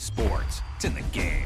Sports. It's in the game.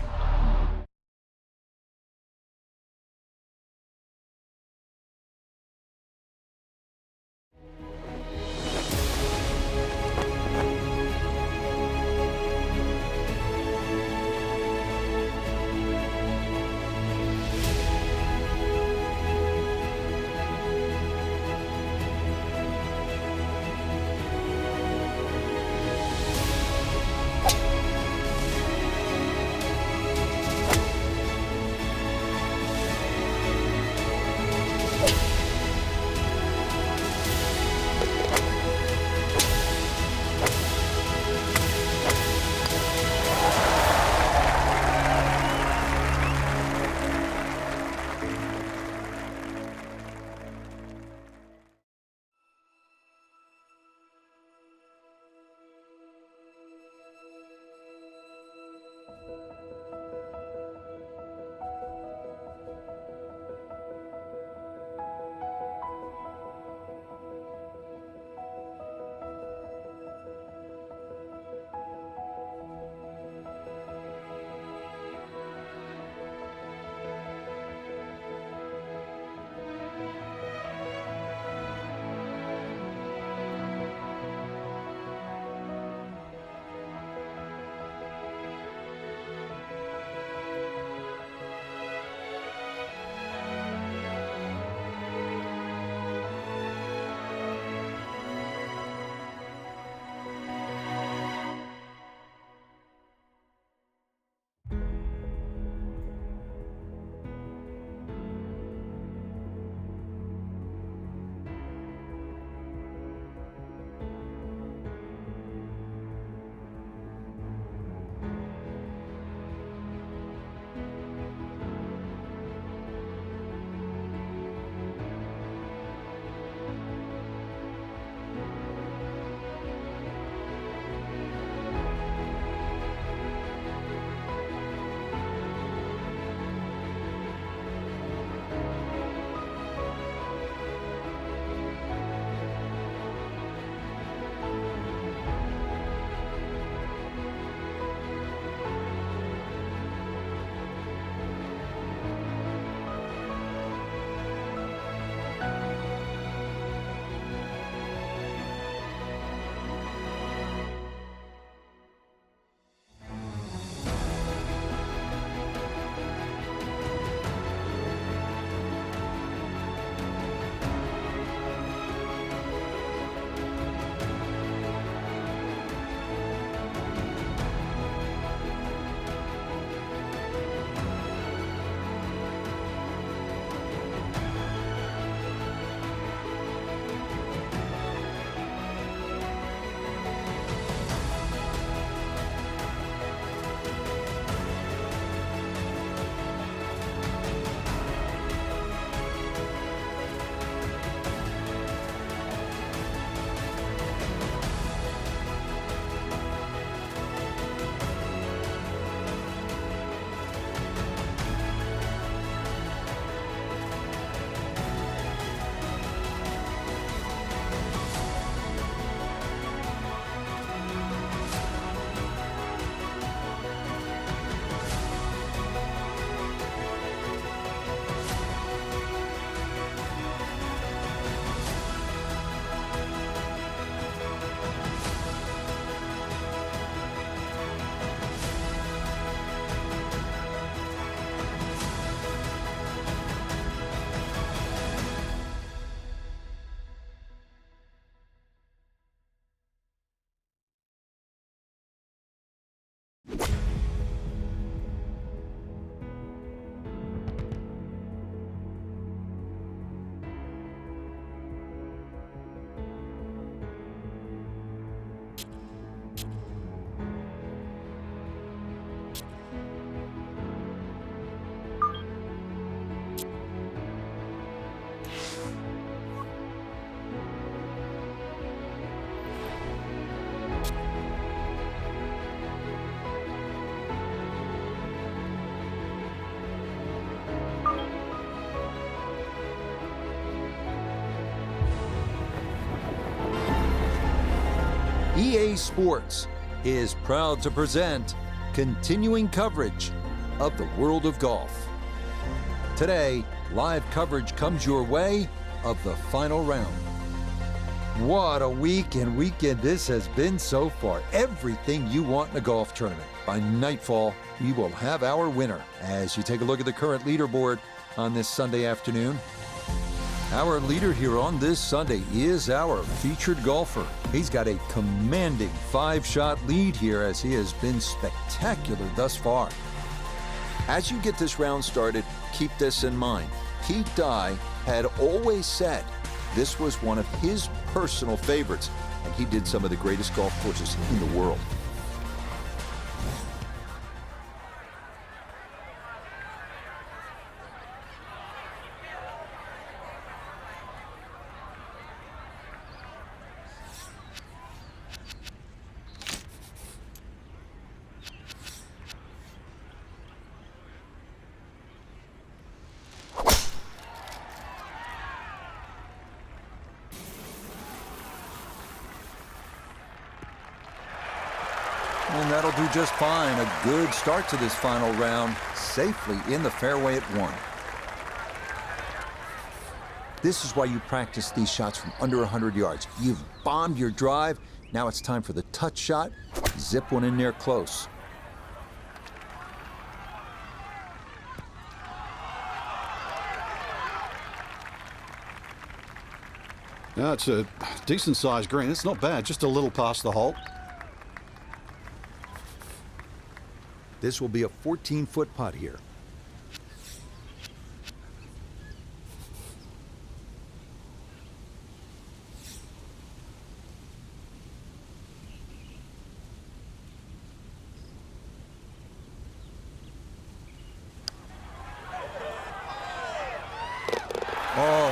EA Sports is proud to present continuing coverage of the world of golf. Today, live coverage comes your way of the final round. What a week and weekend this has been so far. Everything you want in a golf tournament. By nightfall, we will have our winner. As you take a look at the current leaderboard on this Sunday afternoon, our leader here on this Sunday is our featured golfer. He's got a commanding 5-shot lead here as he has been spectacular thus far. As you get this round started, keep this in mind. Pete Dye had always said this was one of his personal favorites, and he did some of the greatest golf courses in the world. And that'll do just fine. A good start to this final round, safely in the fairway at 1. This is why you practice these shots from under 100 yards. You've bombed your drive. Now it's time for the touch shot. Zip one in there close. Yeah, it's a decent-sized green. It's not bad, just a little past the hole. This will be a 14-foot putt here. Oh,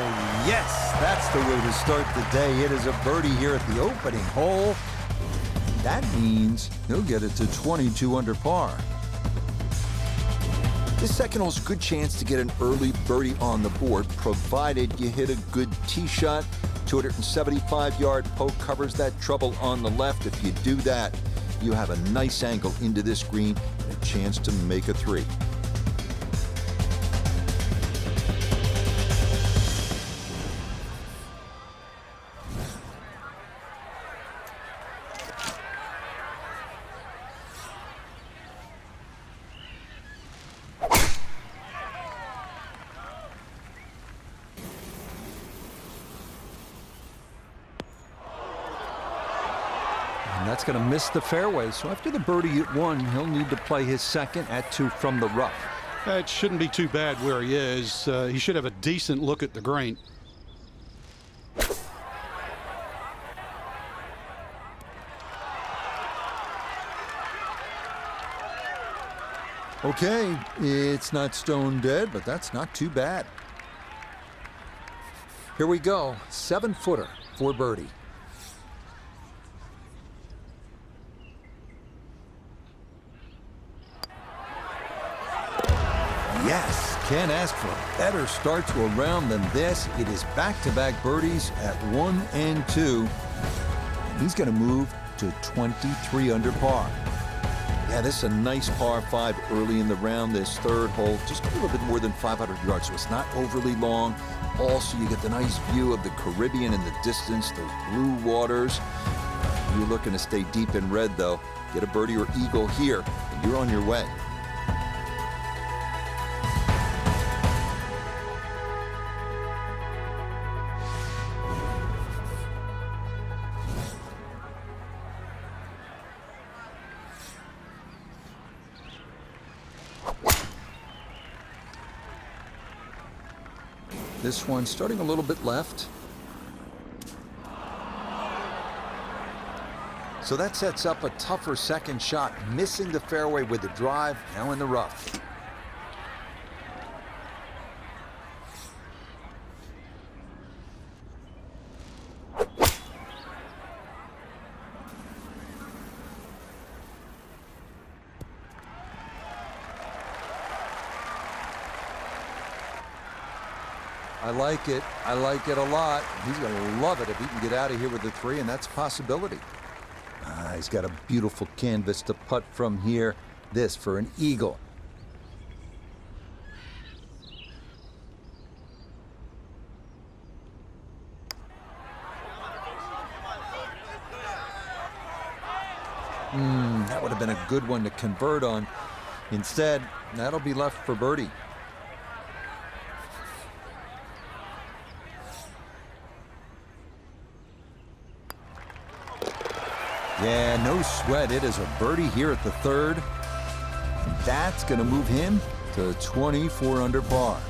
yes, that's the way to start the day. It is a birdie here at the opening hole. That means he'll get it to 22 under par. This second hole's a good chance to get an early birdie on the board, provided you hit a good tee shot. 275-yard poke covers that trouble on the left. If you do that, you have a nice angle into this green and a chance to make a 3. And that's going to miss the fairway. So after the birdie at 1, he'll need to play his second at 2 from the rough. It shouldn't be too bad where he is. He should have a decent look at the green. Okay, it's not stone dead, but that's not too bad. Here we go, 7-footer for birdie. Yes, can't ask for a better start to a round than this. It is back-to-back birdies at 1 and 2. And he's going to move to 23 under par. Yeah, this is a nice par 5 early in the round. This third hole, just a little bit more than 500 yards, so it's not overly long. Also, you get the nice view of the Caribbean in the distance, those blue waters. You're looking to stay deep in red, though. Get a birdie or eagle here, and you're on your way. This one starting a little bit left. So that sets up a tougher second shot, missing the fairway with the drive, now in the rough. I like it. I like it a lot. He's going to love it if he can get out of here with a 3, and that's a possibility. He's got a beautiful canvas to putt from here. this for an eagle. That would have been a good one to convert on. Instead, that'll be left for birdie. Yeah, no sweat. It is a birdie here at the third. And that's going to move him to 24 under par.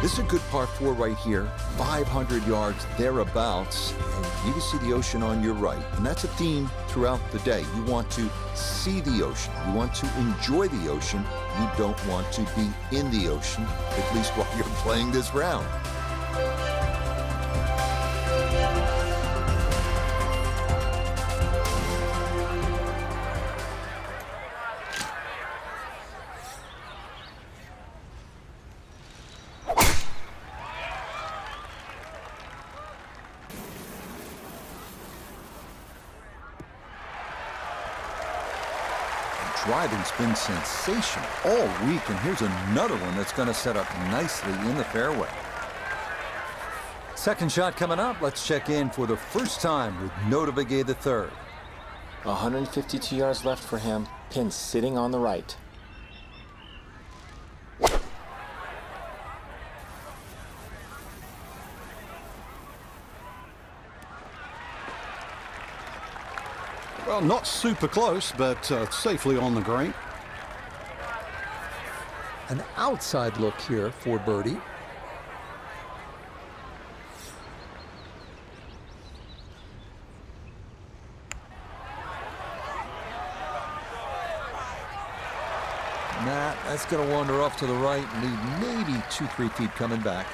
This is a good par 4 right here, 500 yards thereabouts, and you can see the ocean on your right. And that's a theme throughout the day. You want to see the ocean. You want to enjoy the ocean. You don't want to be in the ocean, at least while you're playing this round. Driving's been sensational all week, and here's another one that's going to set up nicely in the fairway. Second shot coming up. Let's check in for the first time with Notavigay the third. 152 yards left for him. Pin sitting on the right. Well, not super close, but safely on the green. An outside look here for birdie. That's going to wander off to the right and leave maybe 2-3 feet coming back.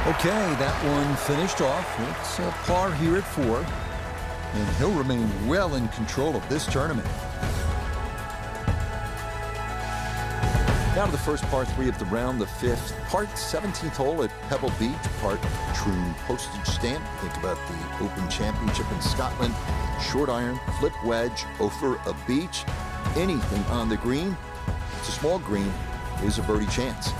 Okay, that one finished off. It's a par here at 4, and he'll remain well in control of this tournament. Now to the first par 3 of the round, the 5th. Part 17th hole at Pebble Beach, part Troon postage stamp. Think about the Open Championship in Scotland. Short iron, flip wedge over a beach. Anything on the green, it's a small green, is a birdie chance.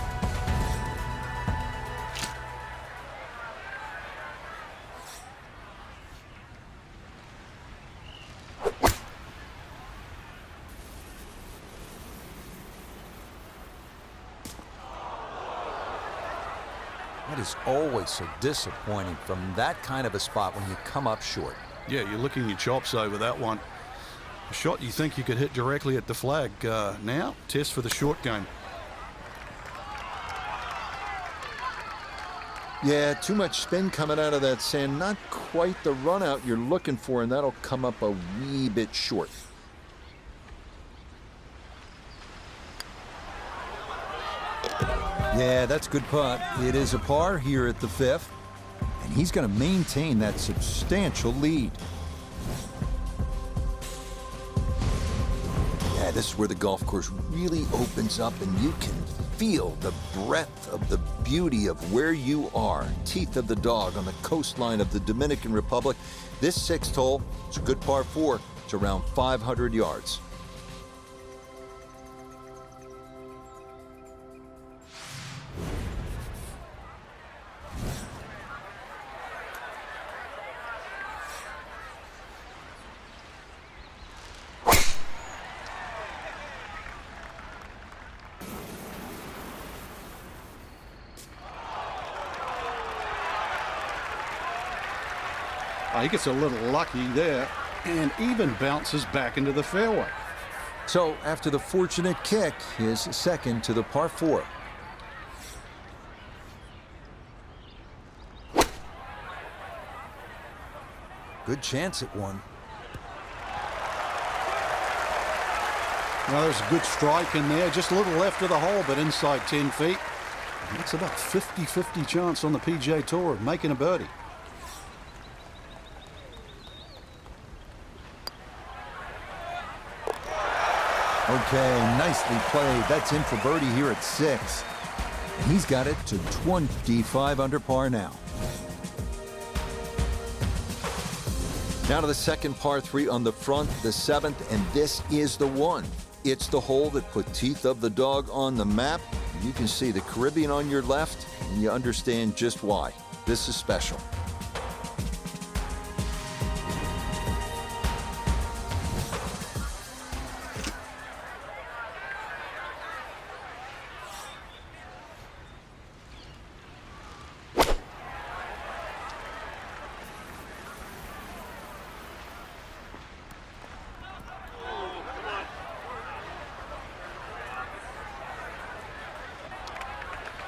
That is always so disappointing from that kind of a spot when you come up short. Yeah, you're licking your chops over that one. A shot you think you could hit directly at the flag. Now, test for the short game. Yeah, too much spin coming out of that sand. Not quite the run out you're looking for, and that'll come up a wee bit short. Yeah, that's a good putt. It is a par here at the 5th, and he's going to maintain that substantial lead. Yeah, this is where the golf course really opens up, and you can feel the breadth of the beauty of where you are. Teeth of the dog on the coastline of the Dominican Republic. This 6th hole, it's a good par 4. It's around 500 yards. He gets a little lucky there and even bounces back into the fairway. So after the fortunate kick, his second to the par 4. Good chance at one. Well, there's a good strike in there, just a little left of the hole, but inside 10 feet. And it's about 50-50 chance on the PGA Tour of making a birdie. Okay, nicely played. That's in for birdie here at 6. And he's got it to 25 under par now. Now to the second par 3 on the front, the 7th, and this is the one. It's the hole that put Teeth of the Dog on the map. You can see the Caribbean on your left, and you understand just why. This is special.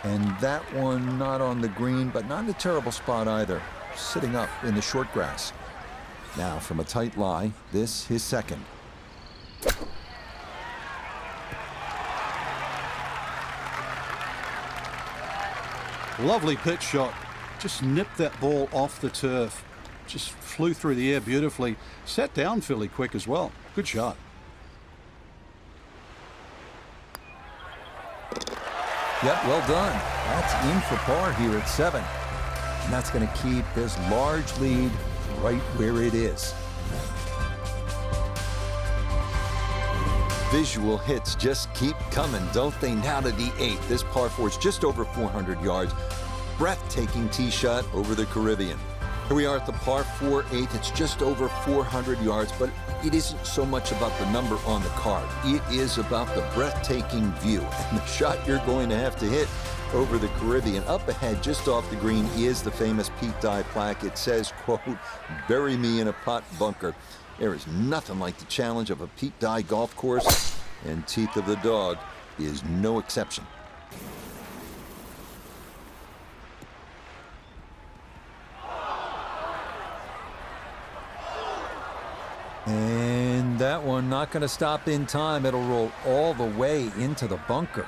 And that one not on the green, but not in a terrible spot either. Sitting up in the short grass. Now from a tight lie, this his second. Lovely pitch shot. Just nipped that ball off the turf. Just flew through the air beautifully. Sat down fairly quick as well. Good shot. Yep, well done. That's in for par here at 7. And that's going to keep this large lead right where it is. Visual hits just keep coming, don't they? Now to the 8th. This par 4 is just over 400 yards. Breathtaking tee shot over the Caribbean. Here we are at the par 4 8th. It's just over 400 yards, but it isn't so much about the number on the card. It is about the breathtaking view and the shot you're going to have to hit over the Caribbean. Up ahead, just off the green, is the famous Pete Dye plaque. It says, quote, "Bury me in a pot bunker." There is nothing like the challenge of a Pete Dye golf course, and Teeth of the Dog is no exception. And that one not going to stop in time. It'll roll all the way into the bunker.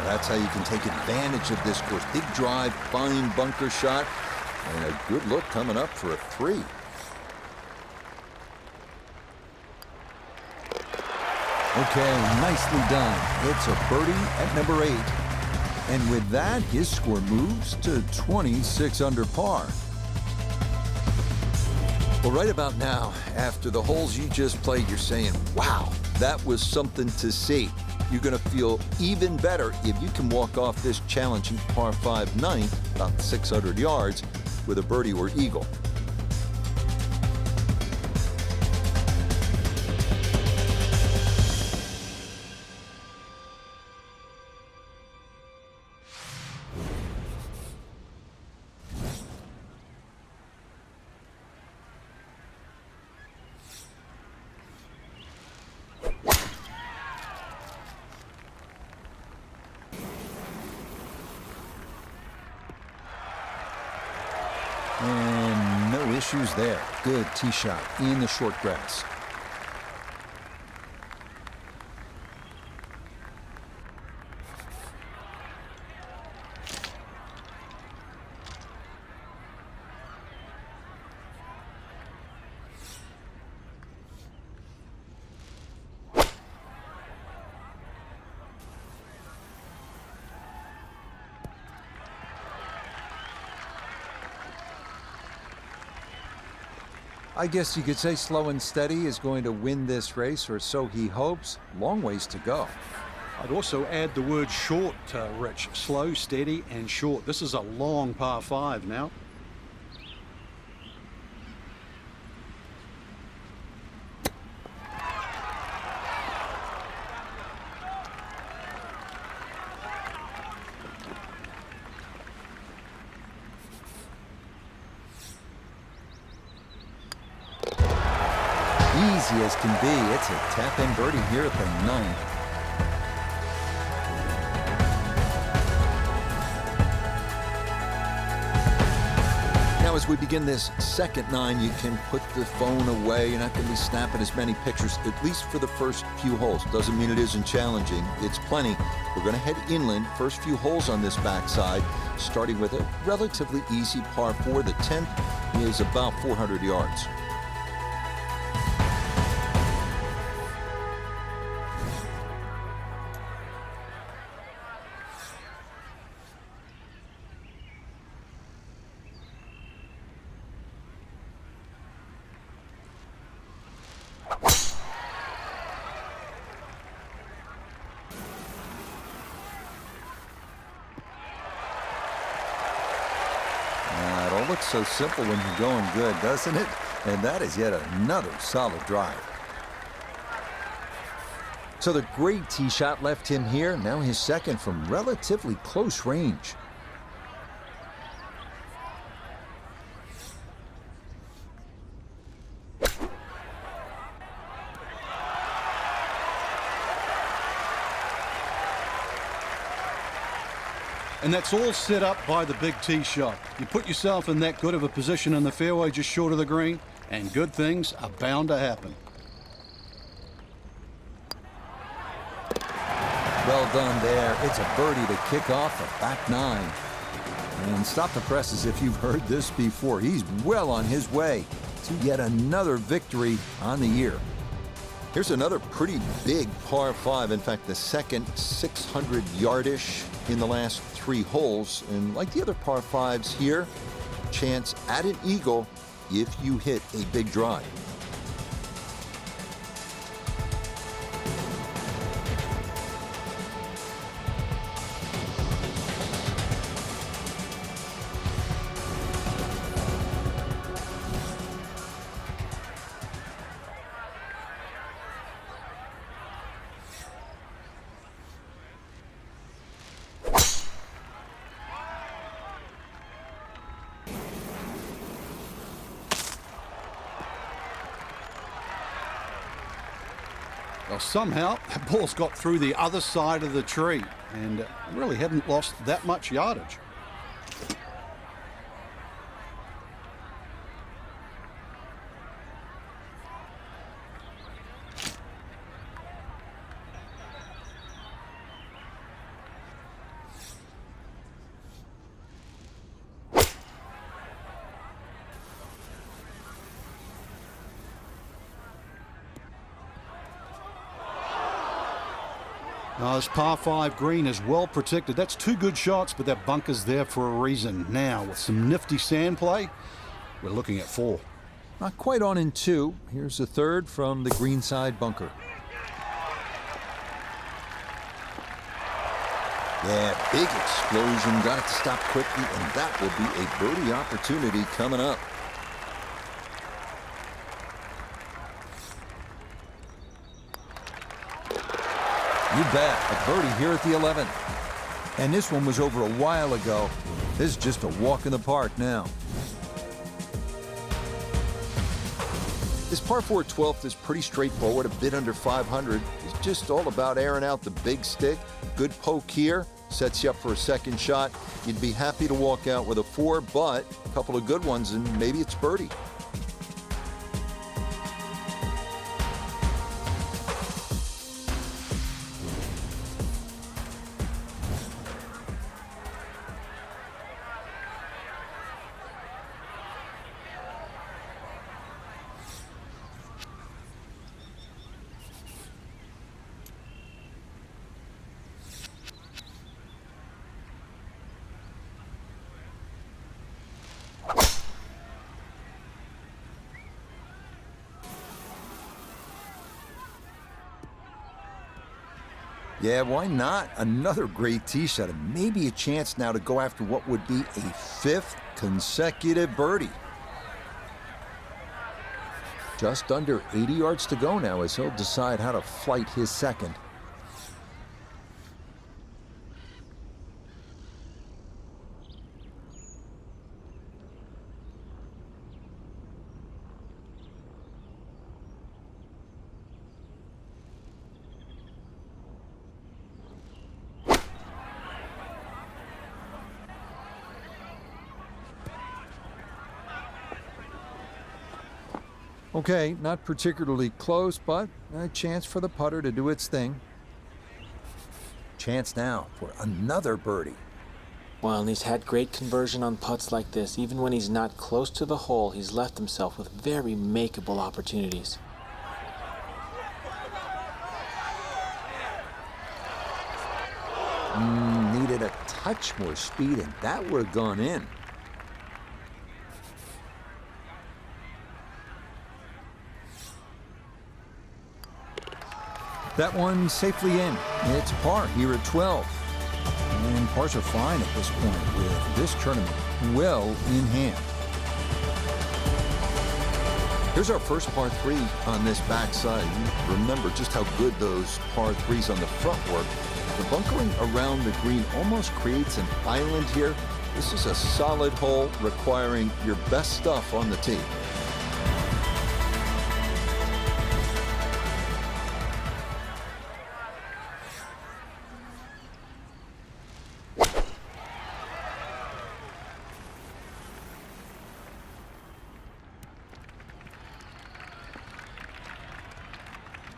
That's how you can take advantage of this course. Big drive, fine bunker shot, and a good look coming up for a 3. Okay, nicely done. It's a birdie at number 8. And with that, his score moves to 26 under par. Well, right about now, after the holes you just played, you're saying, wow, that was something to see. You're going to feel even better if you can walk off this challenging par 5 9th, about 600 yards, with a birdie or eagle. And no issues there. Good tee shot in the short grass. I guess you could say slow and steady is going to win this race, or so he hopes. Long ways to go. I'd also add the word short, Rich. Slow, steady, and short. This is a long par 5 now. Easy as can be. It's a tap-in birdie here at the 9th. Now as we begin this second 9, you can put the phone away. You're not going to be snapping as many pictures, at least for the first few holes. Doesn't mean it isn't challenging. It's plenty. We're going to head inland. First few holes on this backside, starting with a relatively easy par 4. The 10th is about 400 yards. It all looks so simple when you're going good, doesn't it? And that is yet another solid drive. So the great tee shot left him here. Now his second from relatively close range. And that's all set up by the big tee shot. You put yourself in that good of a position in the fairway just short of the green, and good things are bound to happen. Well done there. It's a birdie to kick off the back 9. And stop the press as if you've heard this before. He's well on his way to yet another victory on the year. Here's another pretty big par 5. In fact, the second 600-yardish in the last 3 holes. And like the other par 5s here, chance at an eagle if you hit a big drive. Well, somehow that ball's got through the other side of the tree and really hadn't lost that much yardage. Now, this par 5 green is well protected. That's 2 good shots, but that bunker's there for a reason. Now, with some nifty sand play, we're looking at 4. Not quite on in 2. Here's the 3rd from the greenside bunker. Yeah, big explosion. Got it to stop quickly, and that will be a birdie opportunity coming up. You bet. A birdie here at the 11th. And this one was over a while ago. This is just a walk in the park now. This par 4 12th is pretty straightforward, a bit under 500. It's just all about airing out the big stick. Good poke here, sets you up for a second shot. You'd be happy to walk out with a 4, but a couple of good ones and maybe it's birdie. Yeah, why not? Another great tee shot and maybe a chance now to go after what would be a 5th consecutive birdie. Just under 80 yards to go now as he'll decide how to flight his second. Okay, not particularly close, but a chance for the putter to do its thing. Chance now for another birdie. Well, and he's had great conversion on putts like this. Even when he's not close to the hole, he's left himself with very makeable opportunities. Needed a touch more speed, and that would have gone in. That one safely in. It's par here at 12. And pars are fine at this point with this tournament well in hand. Here's our first par 3 on this backside. Remember just how good those par 3s on the front work. The bunkering around the green almost creates an island here. This is a solid hole requiring your best stuff on the tee.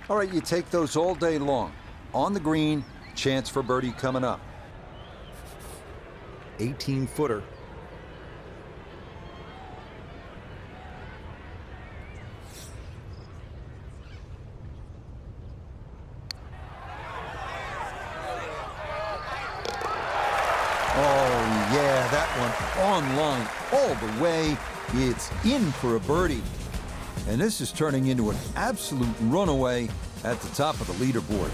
All right, you take those all day long. On the green, chance for birdie coming up. 18-footer. Oh, yeah, that one on line all the way. It's in for a birdie. And this is turning into an absolute runaway at the top of the leaderboard.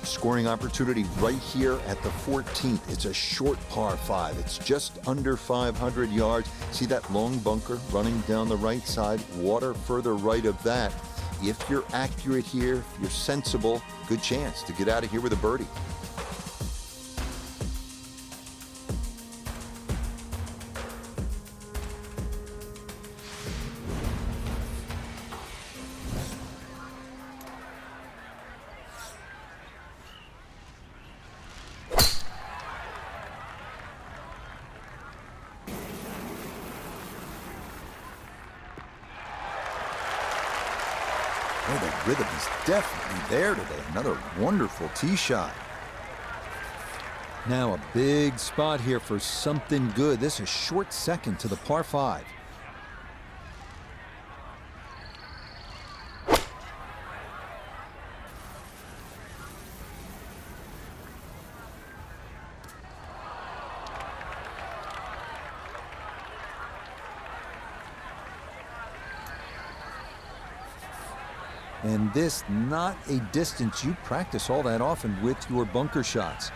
Scoring opportunity right here at the 14th. It's a short par 5. It's just under 500 yards. See that long bunker running down the right side? Water further right of that. If you're accurate here, if you're sensible, good chance to get out of here with a birdie. Oh, the rhythm is definitely there today. Another wonderful tee shot. Now a big spot here for something good. This is short second to the par 5. And this not a distance you practice all that often with your bunker shots.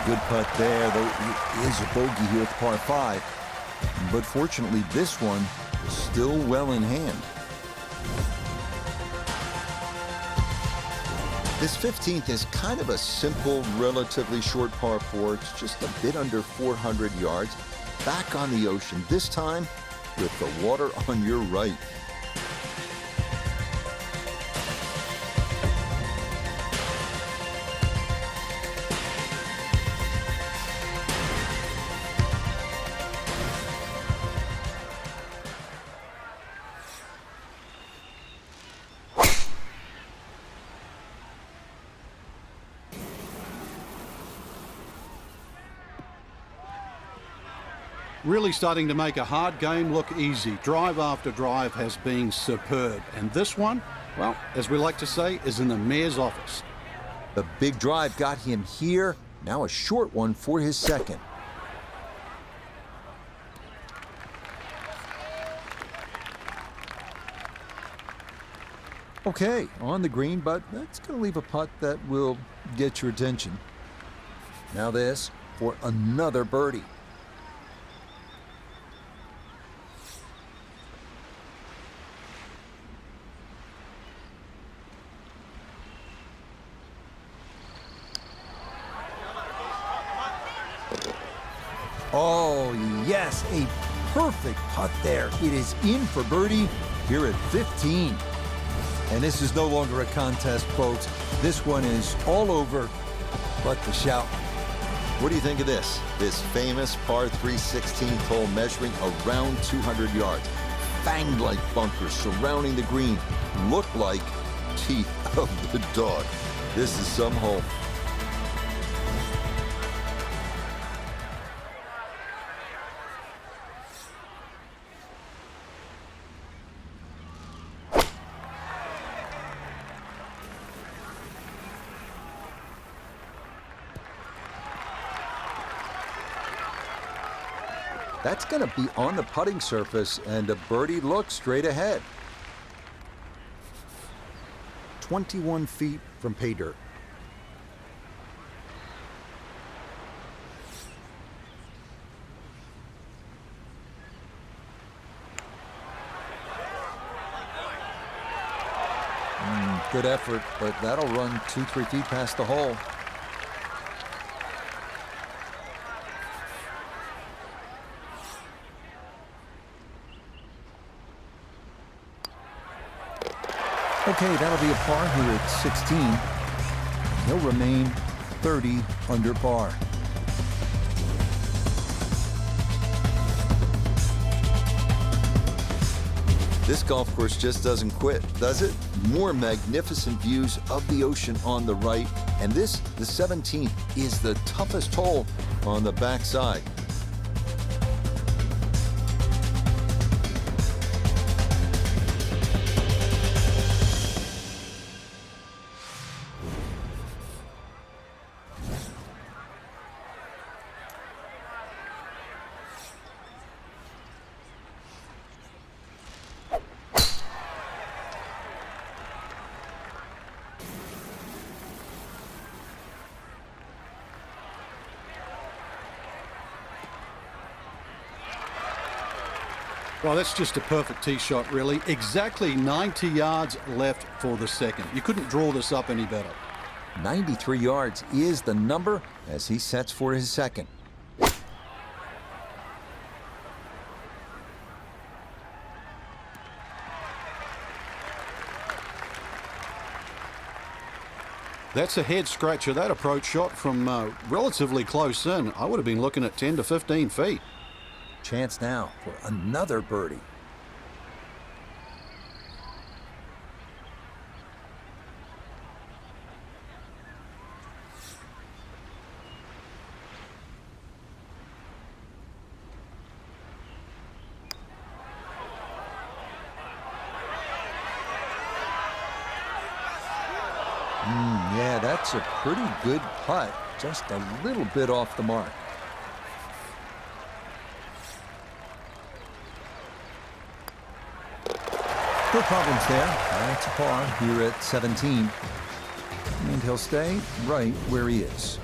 Good putt there, though it is a bogey here at par 5. But fortunately, this one is still well in hand. This 15th is kind of a simple, relatively short par 4. It's just a bit under 400 yards. Back on the ocean, this time with the water on your right. Really starting to make a hard game look easy. Drive after drive has been superb. And this one, well, as we like to say, is in the mayor's office. The big drive got him here. Now a short one for his second. Okay, on the green, but that's going to leave a putt that will get your attention. Now this for another birdie. Oh, yes, a perfect putt there. It is in for birdie here at 15. And this is no longer a contest, folks. This one is all over but the shout. What do you think of this? This famous par 3 16th hole measuring around 200 yards. Fanged-like bunkers surrounding the green. Look like teeth of the dog. This is some hole. That's going to be on the putting surface, and a birdie look straight ahead. 21 feet from pay dirt. Good effort, but that'll run 2-3 feet past the hole. Okay, that'll be a par here at 16. He'll remain 30 under par. This golf course just doesn't quit, does it? More magnificent views of the ocean on the right. And this, the 17th, is the toughest hole on the backside. Well, that's just a perfect tee shot, really. Exactly 90 yards left for the second. You couldn't draw this up any better. 93 yards is the number as he sets for his second. That's a head scratcher. That approach shot from relatively close in. I would have been looking at 10 to 15 feet. Chance now for another birdie. Yeah, that's a pretty good putt. Just a little bit off the mark. No problems there. That's a par here at 17. And he'll stay right where he is.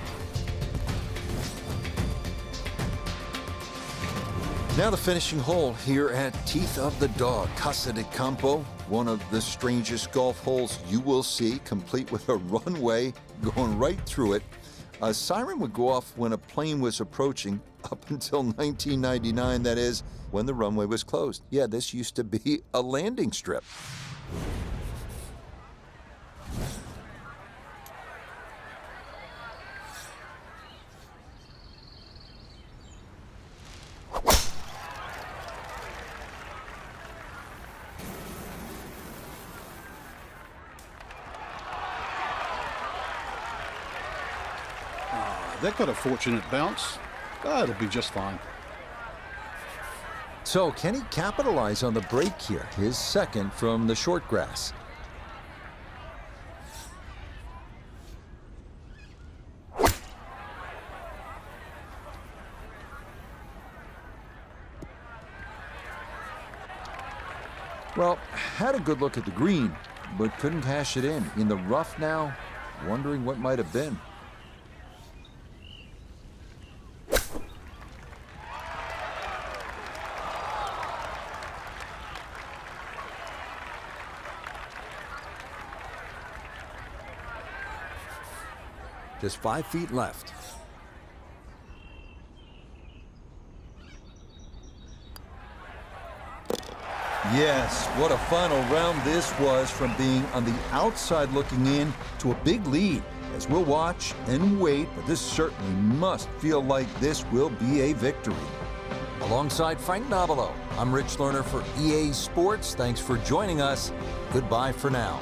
Now the finishing hole here at Teeth of the Dog, Casa de Campo, one of the strangest golf holes you will see, complete with a runway going right through it. A siren would go off when a plane was approaching, up until 1999, that is, when the runway was closed. Yeah, this used to be a landing strip. That got a fortunate bounce. It'll be just fine. So can he capitalize on the break here? His second from the short grass. Well, had a good look at the green. but couldn't cash it in. In the rough now, wondering what might have been. Just 5 feet left. Yes, what a final round this was, from being on the outside looking in to a big lead. As we'll watch and wait, but this certainly must feel like this will be a victory. Alongside Frank Nobilo, I'm Rich Lerner for EA Sports. Thanks for joining us. Goodbye for now.